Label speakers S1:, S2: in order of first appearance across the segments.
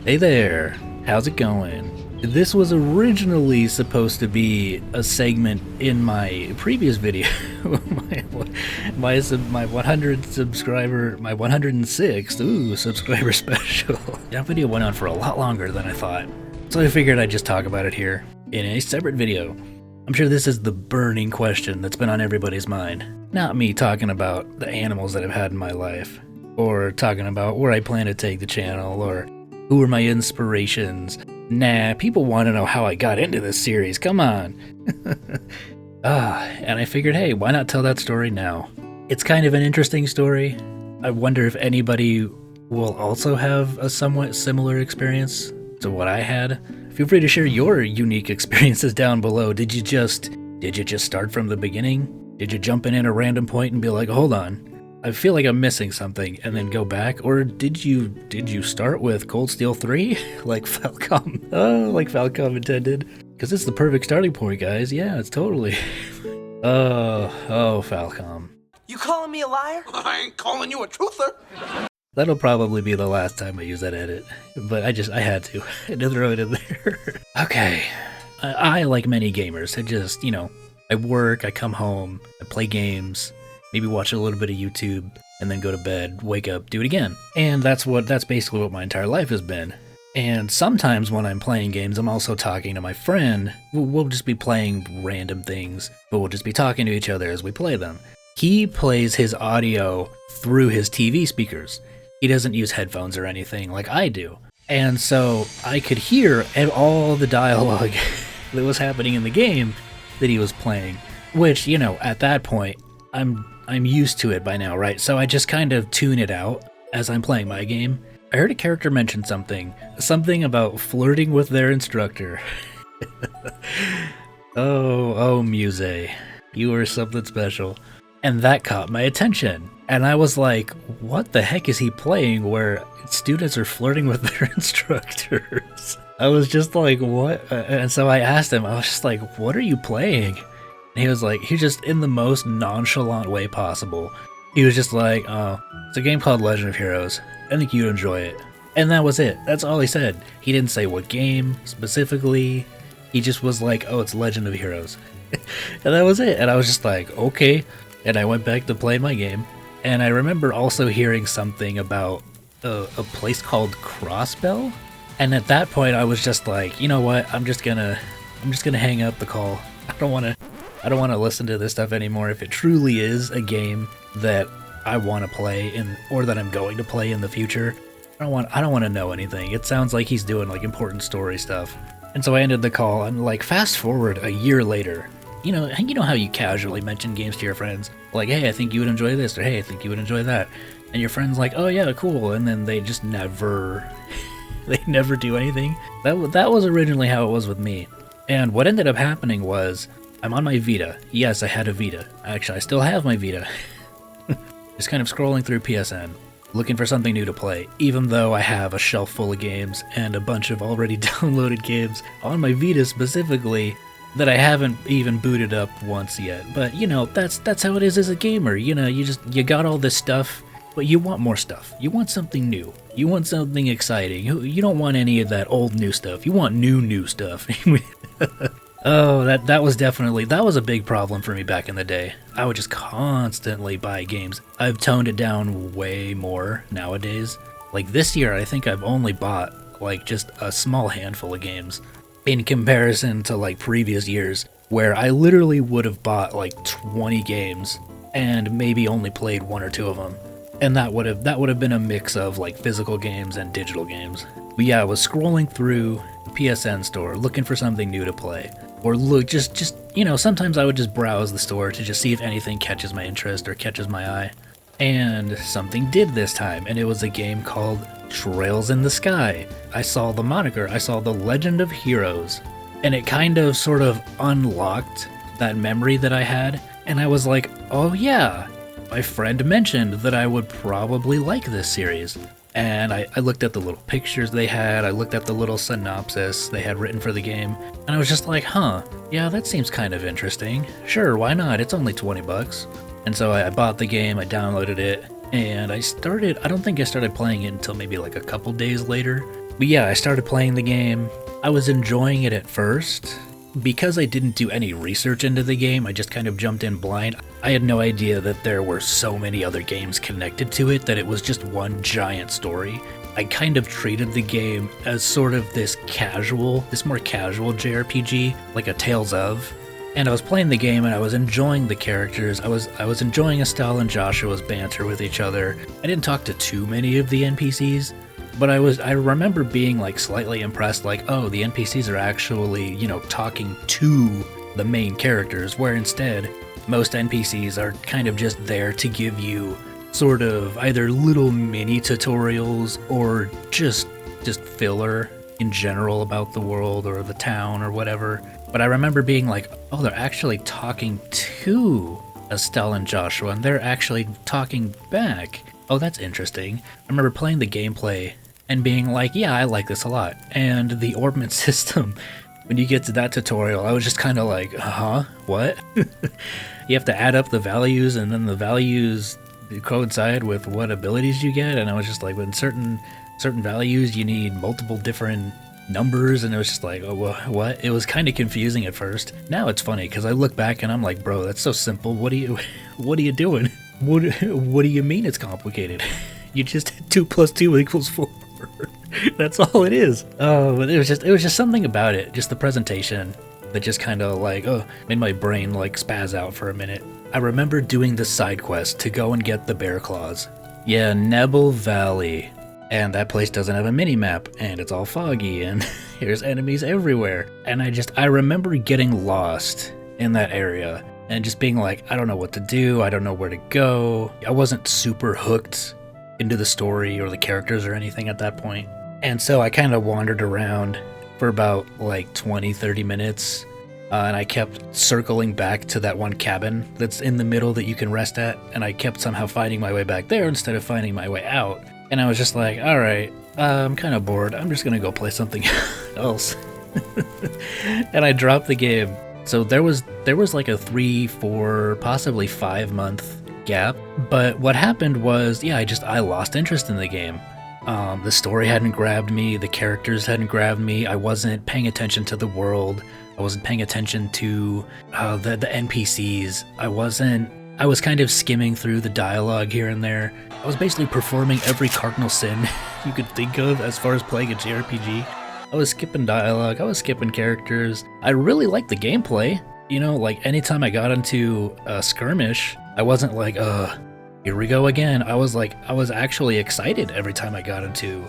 S1: Hey there, how's it going? This was originally supposed to be a segment in my previous video, my 100 subscriber, my 106th subscriber special. That video went on for a lot longer than I thought, so I figured I'd just talk about it here in a separate video. I'm sure this is the burning question that's been on everybody's mind. Not me talking about the animals that I've had in my life, or talking about where I plan to take the channel, or who are my inspirations. Nah, people want to know how I got into this series, come on. And I figured, hey, why not tell that story now? It's kind of an interesting story. I wonder if anybody will also have a somewhat similar experience to what I had. Feel free to share your unique experiences down below. Did you just start from the beginning? Did you jump in at a random point and be like, hold on, I feel like I'm missing something, and then go back? Or did you start with Cold Steel 3? Like Falcom? Oh, like Falcom intended? Because it's the perfect starting point, guys. Yeah, it's totally. Oh, Falcom.
S2: You calling me a liar? I ain't calling you a truther.
S1: That'll probably be the last time I use that edit, but I had to. I had to throw it in there. Okay. I, like many gamers, I work, I come home, I play games, maybe watch a little bit of YouTube, and then go to bed, wake up, do it again. And that's basically what my entire life has been. And sometimes when I'm playing games, I'm also talking to my friend. We'll just be playing random things, but we'll just be talking to each other as we play them. He plays his audio through his TV speakers. He doesn't use headphones or anything like I do. And so I could hear all the dialogue that was happening in the game that he was playing, which, at that point, I'm used to it by now, right? So I just kind of tune it out as I'm playing my game. I heard a character mention something about flirting with their instructor. Oh, Muse, you are something special. And that caught my attention. And I was like, what the heck is he playing where students are flirting with their instructors? I was just like, what? And so I asked him, I was just like, what are you playing? And he was like, he's just in the most nonchalant way possible. He was just like, oh, it's a game called Legend of Heroes. I think you'd enjoy it. And that was it. That's all he said. He didn't say what game specifically. He just was like, oh, it's Legend of Heroes. And that was it. And I was just like, okay. And I went back to play my game. And I remember also hearing something about a place called Crossbell. And at that point, I was just like, you know what? I'm just gonna hang up the call. I don't want to listen to this stuff anymore. If it truly is a game that I want to play or that I'm going to play in the future, I don't want to know anything. It sounds like he's doing like important story stuff. And so I ended the call, and like fast forward a year later. You know how you casually mention games to your friends, like, hey, I think you would enjoy this, or hey, I think you would enjoy that. And your friend's like, oh yeah, cool, and then they just never do anything. That was originally how it was with me. And what ended up happening was, I'm on my Vita. Yes, I had a Vita. Actually, I still have my Vita. Just kind of scrolling through PSN, looking for something new to play, even though I have a shelf full of games and a bunch of already downloaded games on my Vita specifically that I haven't even booted up once yet. But, that's how it is as a gamer. You got all this stuff, but you want more stuff. You want something new. You want something exciting. You don't want any of that old new stuff. You want new stuff. Oh, that was a big problem for me back in the day. I would just constantly buy games. I've toned it down way more nowadays. Like this year, I think I've only bought like just a small handful of games in comparison to like previous years where I literally would have bought like 20 games and maybe only played one or two of them. And that would have been a mix of like physical games and digital games. But yeah, I was scrolling through the PSN store looking for something new to play. Or look, just sometimes I would just browse the store to just see if anything catches my interest or catches my eye. And something did this time, and it was a game called Trails in the Sky. I saw the moniker, I saw the Legend of Heroes, and it kind of sort of unlocked that memory that I had, and I was like, oh yeah, my friend mentioned that I would probably like this series. And I looked at the little pictures they had, I looked at the little synopsis they had written for the game, and I was just like, huh, yeah, that seems kind of interesting. Sure, why not? It's only 20 bucks. And so I bought the game, I downloaded it, and I don't think I started playing it until maybe like a couple days later. But yeah, I started playing the game. I was enjoying it at first. Because I didn't do any research into the game, I just kind of jumped in blind. I had no idea that there were so many other games connected to it, that it was just one giant story. I kind of treated the game as sort of this more casual JRPG, like a Tales of. And I was playing the game and I was enjoying the characters. I was enjoying Estelle and Joshua's banter with each other. I didn't talk to too many of the NPCs, but I remember being like slightly impressed, like, oh, the NPCs are actually, talking to the main characters, where instead most NPCs are kind of just there to give you sort of either little mini tutorials or just filler in general about the world or the town or whatever. But I remember being like, oh, they're actually talking to Estelle and Joshua, and they're actually talking back. Oh, that's interesting. I remember playing the gameplay and being like, yeah, I like this a lot. And the orbment system, when you get to that tutorial, I was just kind of like, what? You have to add up the values, and then the values coincide with what abilities you get, and I was just like, with certain values you need multiple different numbers, and it was just like, oh, what? It was kind of confusing at first. Now it's funny because I look back and I'm like, bro, that's so simple. What are you doing? What do you mean it's complicated? You just 2 + 2 = 4. That's all it is. Oh, but it was just something about it, just the presentation, that just kind of like, made my brain like spaz out for a minute. I remember doing the side quest to go and get the bear claws. Yeah, Nebel Valley. And that place doesn't have a mini-map, and it's all foggy, and there's enemies everywhere. And I remember getting lost in that area, and just being like, I don't know what to do, I don't know where to go. I wasn't super hooked into the story or the characters or anything at that point. And so I kind of wandered around for about like 20-30 minutes, and I kept circling back to that one cabin that's in the middle that you can rest at, and I kept somehow finding my way back there instead of finding my way out. And I was just like, alright, I'm kind of bored, I'm just gonna go play something else. And I dropped the game. So there was like a 3, 4, possibly 5 month gap. But what happened was, yeah, I lost interest in the game. The story hadn't grabbed me, the characters hadn't grabbed me, I wasn't paying attention to the world, I wasn't paying attention to the NPCs, I was kind of skimming through the dialogue here and there. I was basically performing every cardinal sin you could think of as far as playing a JRPG. I was skipping dialogue, I was skipping characters. I really liked the gameplay. Like anytime I got into a skirmish, I wasn't like, here we go again. I was actually excited every time I got into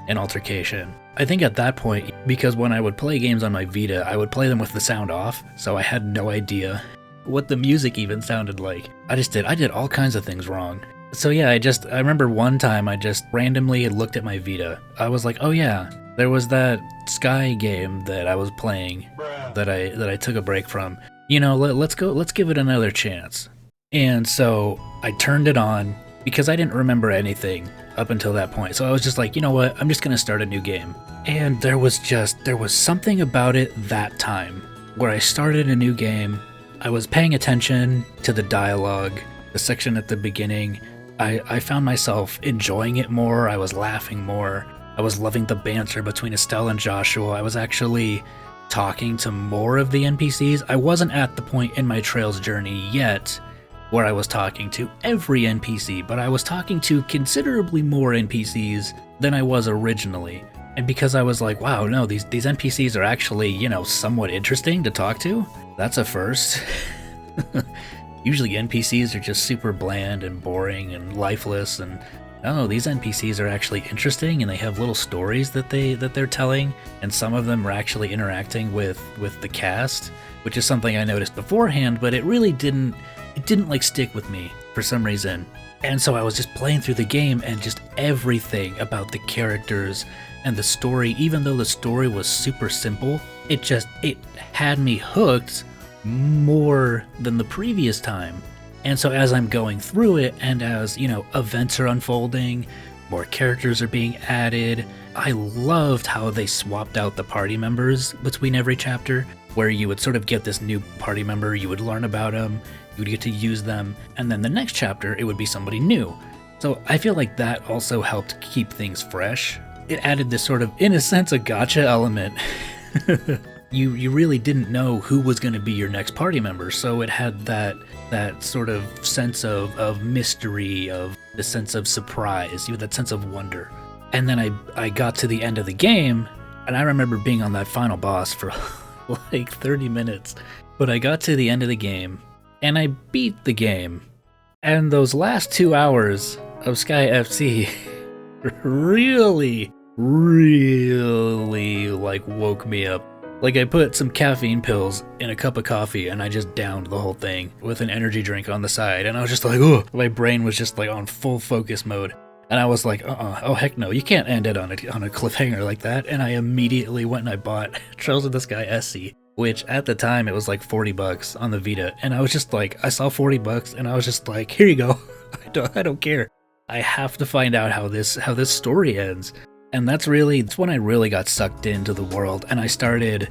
S1: an altercation. I think at that point, because when I would play games on my Vita, I would play them with the sound off, so I had no idea what the music even sounded like. I did all kinds of things wrong. So yeah, I remember one time I just randomly looked at my Vita. I was like, oh yeah, there was that Sky game that I was playing that I took a break from. Let's give it another chance. And so I turned it on because I didn't remember anything up until that point. So I was just like, you know what, I'm just gonna start a new game. And there was something about it that time where I started a new game. I was paying attention to the dialogue, the section at the beginning. I found myself enjoying it more, I was laughing more, I was loving the banter between Estelle and Joshua, I was actually talking to more of the NPCs. I wasn't at the point in my Trails journey yet where I was talking to every NPC, but I was talking to considerably more NPCs than I was originally. And because I was like, wow, no, these NPCs are actually, somewhat interesting to talk to, that's a first. Usually NPCs are just super bland and boring and lifeless, and no, these NPCs are actually interesting, and they have little stories that they're telling, and some of them are actually interacting with the cast, which is something I noticed beforehand, but it really didn't like stick with me for some reason. And so I was just playing through the game, and just everything about the characters and the story, even though the story was super simple, it had me hooked more than the previous time. And so as I'm going through it, and as, events are unfolding, more characters are being added, I loved how they swapped out the party members between every chapter, where you would sort of get this new party member, you would learn about them, you would get to use them, and then the next chapter, it would be somebody new. So I feel like that also helped keep things fresh. it added this sort of, in a sense, a gotcha element. You really didn't know who was going to be your next party member, so it had that sort of sense of mystery, of the sense of surprise, you had that sense of wonder. And then I got to the end of the game, and I remember being on that final boss for like 30 minutes. But I got to the end of the game, and I beat the game. And those last 2 hours of Sky FC really like woke me up. Like, I put some caffeine pills in a cup of coffee and I just downed the whole thing with an energy drink on the side, and I was just like, oh, my brain was just like on full focus mode. And I was like, oh heck no, you can't end it on a cliffhanger like that. And I immediately went and I bought Trails of the Sky SC, which at the time it was like $40 on the Vita, and I was just like, I saw $40 and I was just like, here you go. I don't care. I have to find out how this story ends. And that's when I really got sucked into the world, and I started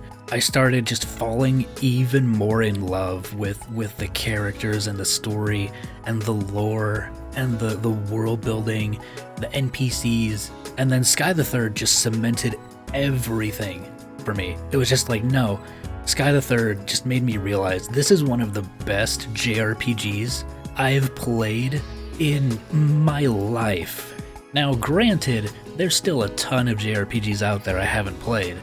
S1: just falling even more in love with the characters and the story and the lore and the world building, the NPCs. And then Sky the Third just cemented everything for me. It was just like, no, Sky the Third just made me realize this is one of the best JRPGs I've played in my life. Now, granted, there's still a ton of JRPGs out there I haven't played,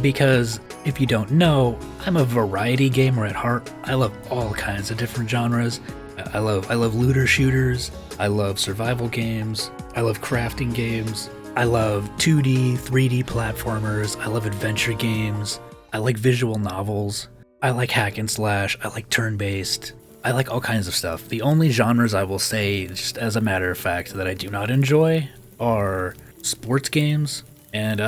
S1: because if you don't know, I'm a variety gamer at heart. I love all kinds of different genres. I love looter shooters. I love survival games. I love crafting games. I love 2D, 3D platformers. I love adventure games. I like visual novels. I like hack and slash. I like turn-based. I like all kinds of stuff. The only genres I will say, just as a matter of fact, that I do not enjoy are sports games and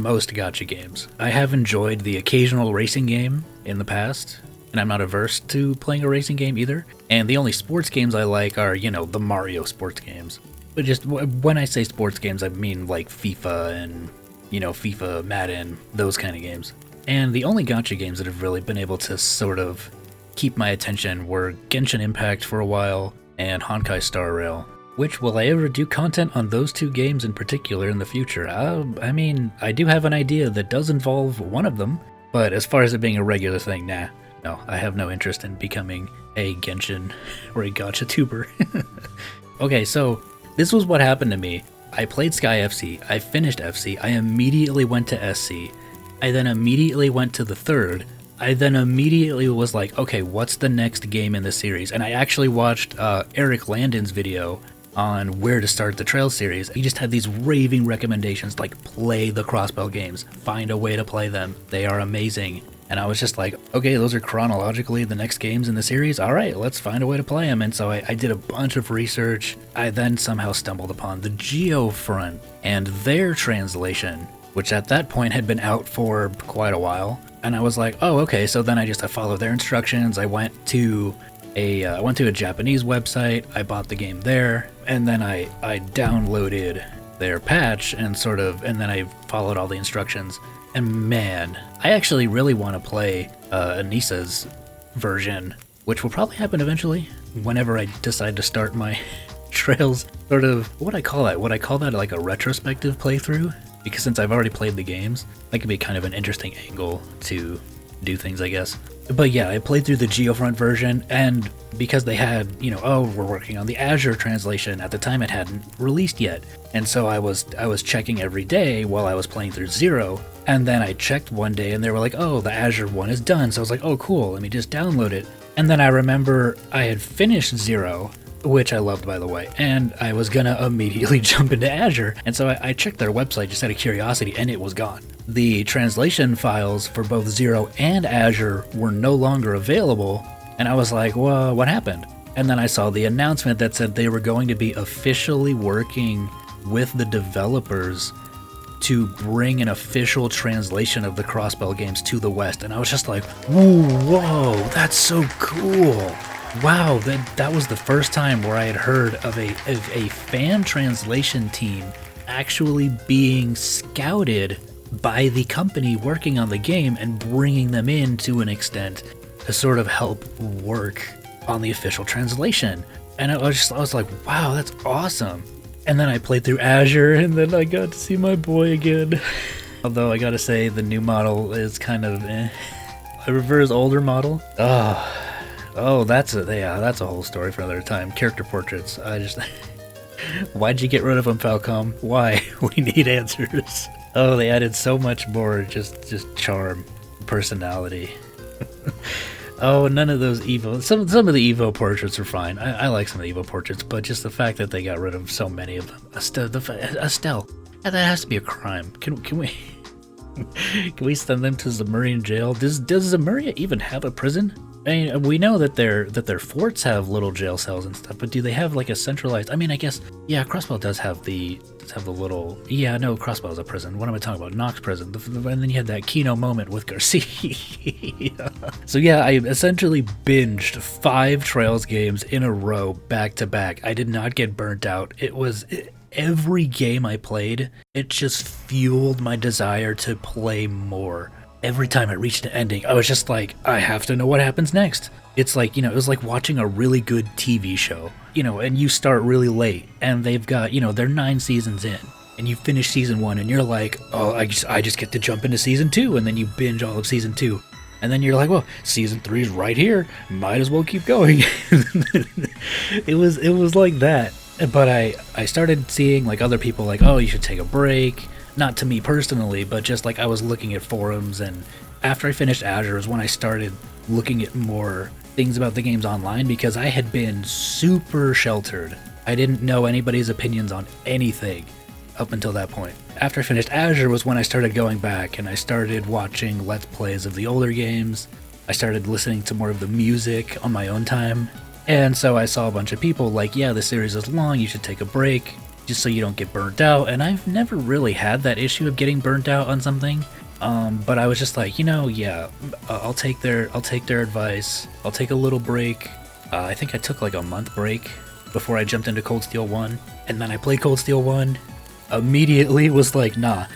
S1: most gacha games. I have enjoyed the occasional racing game in the past, and I'm not averse to playing a racing game either. And the only sports games I like are, the Mario sports games. But just when I say sports games, I mean like FIFA and, FIFA, Madden, those kind of games. And the only gacha games that have really been able to sort of keep my attention were Genshin Impact for a while and Honkai Star Rail. Which, will I ever do content on those two games in particular in the future? I mean, I do have an idea that does involve one of them, but as far as it being a regular thing, nah. No, I have no interest in becoming a Genshin or a gacha tuber. Okay, so this was what happened to me. I played Sky FC, I finished FC, I immediately went to SC, I then immediately went to the third, I then immediately was like, okay, what's the next game in the series? And I actually watched Eric Landon's video on where to start the Trails series. He just had these raving recommendations, like play the Crossbell games, find a way to play them, they are amazing. And I was just like, okay, those are chronologically the next games in the series, alright, let's find a way to play them. And so I did a bunch of research. I then somehow stumbled upon the Geofront and their translation, which at that point had been out for quite a while. And I was like, oh, okay, so then I followed their instructions. I went to a Japanese website, I bought the game there, and then I downloaded their patch and then I followed all the instructions. And man, I actually really want to play Anissa's version, which will probably happen eventually, whenever I decide to start my Trails what would I call that? Would I call that like a retrospective playthrough? Because since I've already played the games, that could be kind of an interesting angle to do things, I guess. But yeah, I played through the Geofront version, and because they had, we're working on the Azure translation, at the time it hadn't released yet. And so I was checking every day while I was playing through Zero, and then I checked one day and they were like, oh, the Azure one is done. So I was like, oh cool, let me just download it. And then I remember I had finished Zero, which I loved, by the way, and I was gonna immediately jump into Azure, and so I checked their website just out of curiosity, and it was gone. The translation files for both Zero and Azure were no longer available, and I was like, well, what happened? And then I saw the announcement that said they were going to be officially working with the developers to bring an official translation of the Crossbell games to the West, and I was just like, whoa, that's so cool. Wow, that was the first time where I had heard of a fan translation team actually being scouted by the company working on the game and bringing them in to an extent to sort of help work on the official translation. And I was like, wow, that's awesome. And then I played through Azure, and then I got to see my boy again. Although I gotta say, the new model is kind of eh. I prefer his older model. Oh, that's a whole story for another time. Character portraits. Why'd you get rid of them, Falcom? Why? We need answers. Oh, they added so much more, just charm, personality. Oh, none of those Evo. Some of the Evo portraits are fine. I like some of the Evo portraits, but just the fact that they got rid of so many of them. Estelle, that has to be a crime. Can we can we send them to Zemurian jail? Does Zemuria even have a prison? I mean, we know that their forts have little jail cells and stuff, but do they have like a centralized? I mean, I guess yeah, Crossbow does have the little. Yeah, no, Crossbow's a prison. What am I talking about? Nox prison. And then you had that Kino moment with Garcia. So yeah, I essentially binged 5 Trails games in a row, back to back. I did not get burnt out. Every game I played, it just fueled my desire to play more. Every time I reached an ending, I was just like, I have to know what happens next. It's like, it was like watching a really good TV show, and you start really late, and they've got, they're 9 seasons in, and you finish season 1, and you're like, oh, I just get to jump into season 2, and then you binge all of season 2. And then you're like, well, season 3 is right here, might as well keep going. It was like that. But I started seeing like other people like, oh, you should take a break. Not to me personally, but just like I was looking at forums, and after I finished Azure is when I started looking at more things about the games online, because I had been super sheltered. I didn't know anybody's opinions on anything up until that point. After I finished Azure was when I started going back and I started watching Let's Plays of the older games. I started listening to more of the music on my own time. And so I saw a bunch of people like, yeah, the series is long, you should take a break, just so you don't get burnt out. And I've never really had that issue of getting burnt out on something. But I was just like, yeah, I'll take their advice. I'll take a little break. I think I took like a month break before I jumped into Cold Steel 1. And then I played Cold Steel 1. Immediately was like, nah,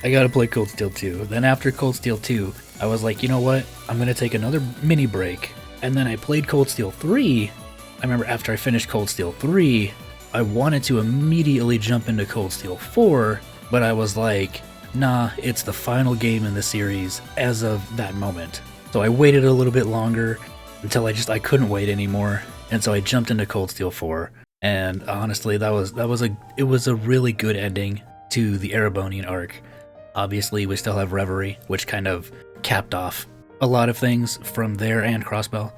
S1: I gotta play Cold Steel 2. Then after Cold Steel 2, I was like, you know what? I'm gonna take another mini break. And then I played Cold Steel 3. I remember after I finished Cold Steel 3, I wanted to immediately jump into Cold Steel 4, but I was like, nah, it's the final game in the series as of that moment. So I waited a little bit longer until I couldn't wait anymore, and so I jumped into Cold Steel 4. And honestly, it was a really good ending to the Erebonian arc. Obviously, we still have Reverie, which kind of capped off a lot of things from there and Crossbell.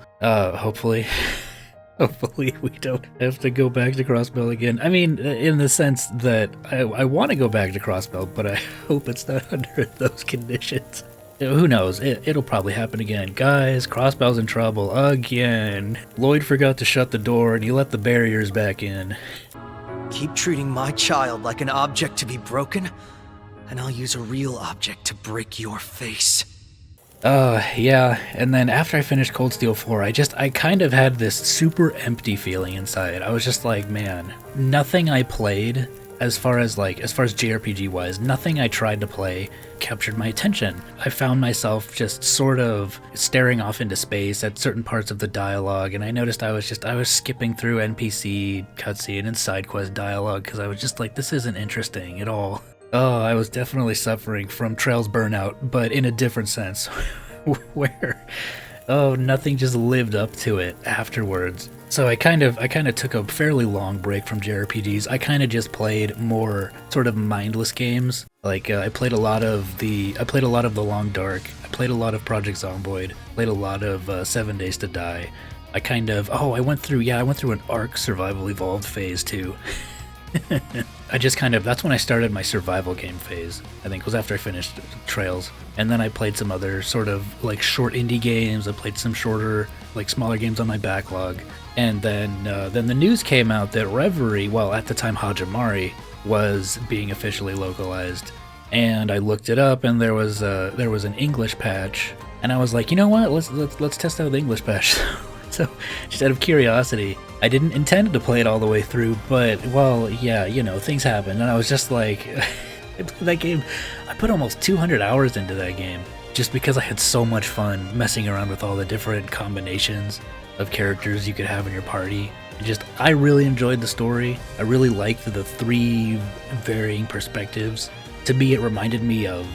S1: Hopefully we don't have to go back to Crossbell again. I mean, in the sense that I want to go back to Crossbell, but I hope it's not under those conditions. Who knows? It'll probably happen again. Guys, Crossbell's in trouble again. Lloyd forgot to shut the door and he let the barriers back in.
S2: Keep treating my child like an object to be broken, and I'll use a real object to break your face.
S1: Yeah, and then after I finished Cold Steel 4, I kind of had this super empty feeling inside. I was just like, man, nothing I played, as far as JRPG wise, nothing I tried to play captured my attention. I found myself just sort of staring off into space at certain parts of the dialogue, and I noticed I was skipping through NPC cutscene and side quest dialogue because I was just like, this isn't interesting at all. Oh, I was definitely suffering from Trails burnout, but in a different sense, where, nothing just lived up to it afterwards. So I kind of took a fairly long break from JRPGs. I kind of just played more sort of mindless games. Like I played a lot of The Long Dark. I played a lot of Project Zomboid. Played a lot of 7 Days to Die. I went through an Ark Survival Evolved phase too. That's when I started my survival game phase. I think it was after I finished Trails. And then I played some other sort of like short indie games. I played some shorter, like smaller games on my backlog. And then the news came out that Reverie, well at the time Hajimari, was being officially localized. And I looked it up and there was an English patch. And I was like, you know what? Let's test out the English patch. So, just out of curiosity, I didn't intend to play it all the way through, but, well, yeah, things happen, and I was just like, that game, I put almost 200 hours into that game, just because I had so much fun messing around with all the different combinations of characters you could have in your party. I really enjoyed the story. I really liked the 3 varying perspectives. To me, it reminded me of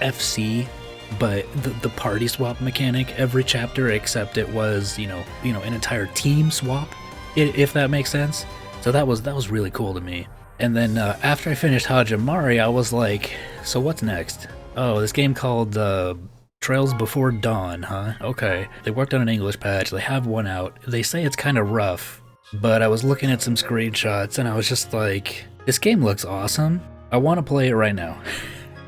S1: FC, but the party swap mechanic every chapter, except it was, you know, an entire team swap, if that makes sense. So that was really cool to me. And then after I finished Hajimari, I was like, so what's next? Oh, this game called Trails Before Dawn, huh? Okay. They worked on an English patch. They have one out. They say it's kind of rough, but I was looking at some screenshots and I was just like, this game looks awesome. I want to play it right now.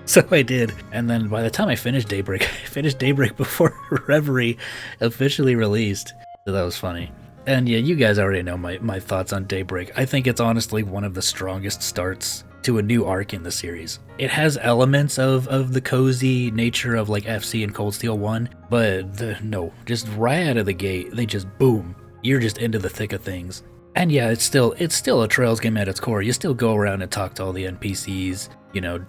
S1: So I did. And then by the time I finished Daybreak, I finished Daybreak before Reverie officially released. So that was funny. And yeah, you guys already know my thoughts on Daybreak. I think it's honestly one of the strongest starts to a new arc in the series. It has elements of the cozy nature of like FC and Cold Steel 1, but no, just right out of the gate, they just boom, you're just into the thick of things. And yeah, it's still a Trails game at its core. You still go around and talk to all the NPCs, you know,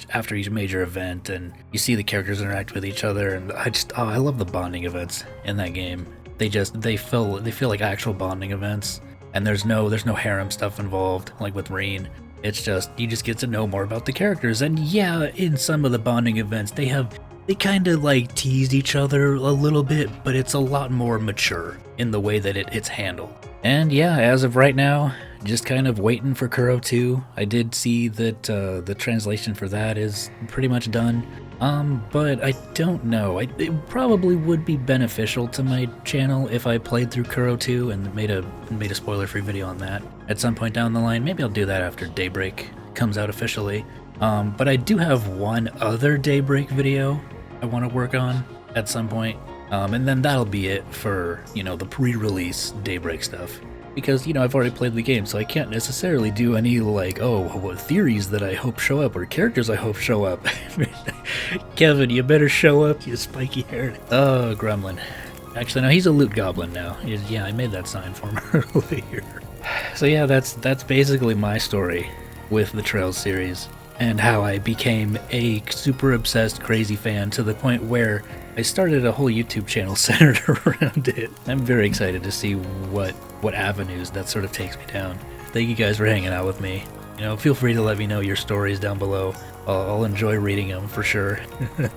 S1: after each major event, and you see the characters interact with each other, and I love the bonding events in that game. They feel like actual bonding events, and there's no harem stuff involved like with Reen. It's just, you just get to know more about the characters. And yeah, in some of the bonding events, they kind of like teased each other a little bit, but it's a lot more mature in the way that it's handled. And yeah, as of right now, just kind of waiting for Kuro 2. I did see that the translation for that is pretty much done. But I don't know. It probably would be beneficial to my channel if I played through Kuro 2 and made a spoiler-free video on that at some point down the line. Maybe I'll do that after Daybreak comes out officially. But I do have one other Daybreak video I want to work on at some point. And then that'll be it for, you know, the pre-release Daybreak stuff. Because, you know, I've already played the game, so I can't necessarily do any, like, oh, what theories that I hope show up, or characters I hope show up. Kevin, you better show up, you spiky-haired. Oh, Gremlin. Actually, no, he's a loot goblin now. Yeah, I made that sign for him earlier. So yeah, that's basically my story with the Trails series, and how I became a super obsessed, crazy fan to the point where I started a whole YouTube channel centered around it. I'm very excited to see what avenues that sort of takes me down. Thank you guys for hanging out with me. You know, feel free to let me know your stories down below. I'll enjoy reading them for sure.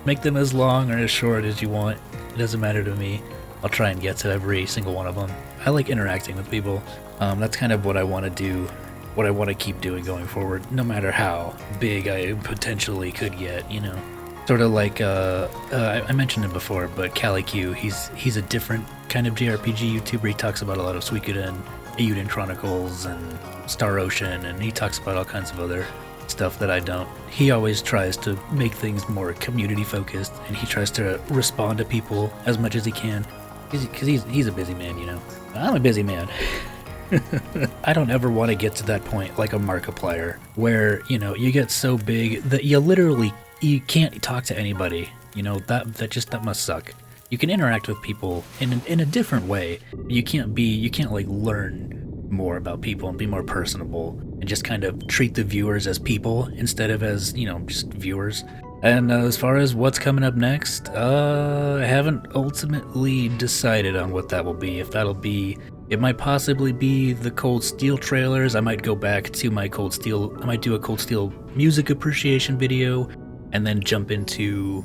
S1: Make them as long or as short as you want. It doesn't matter to me. I'll try and get to every single one of them. I like interacting with people. That's kind of what I want to do, what I want to keep doing going forward, no matter how big I potentially could get, you know. Sort of like, I mentioned him before, but CaliQ, he's a different kind of JRPG YouTuber. He talks about a lot of Suikoden, Eiyuden Chronicles, and Star Ocean, and he talks about all kinds of other stuff that I don't. He always tries to make things more community focused, and he tries to respond to people as much as he can, because he's a busy man, you know. I'm a busy man. I don't ever want to get to that point like a Markiplier, where, you know, you get so big that you can't talk to anybody. You know, that must suck. You can interact with people in a different way. You can't like learn more about people and be more personable and just kind of treat the viewers as people instead of as, you know, just viewers. And as far as what's coming up next, I haven't ultimately decided on what that will be. If that'll be, it might possibly be the Cold Steel trailers. I might go back to my Cold Steel. I might do a Cold Steel music appreciation video, and then jump into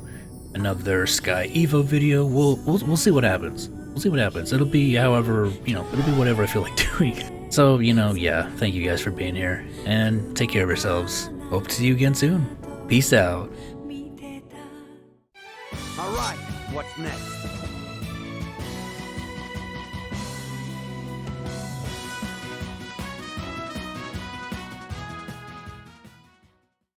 S1: another Sky Evo video. We'll see what happens. We'll see what happens. It'll be however, you know, it'll be whatever I feel like doing. So, you know, yeah, thank you guys for being here, and take care of yourselves. Hope to see you again soon. Peace out.
S3: All right, what's next?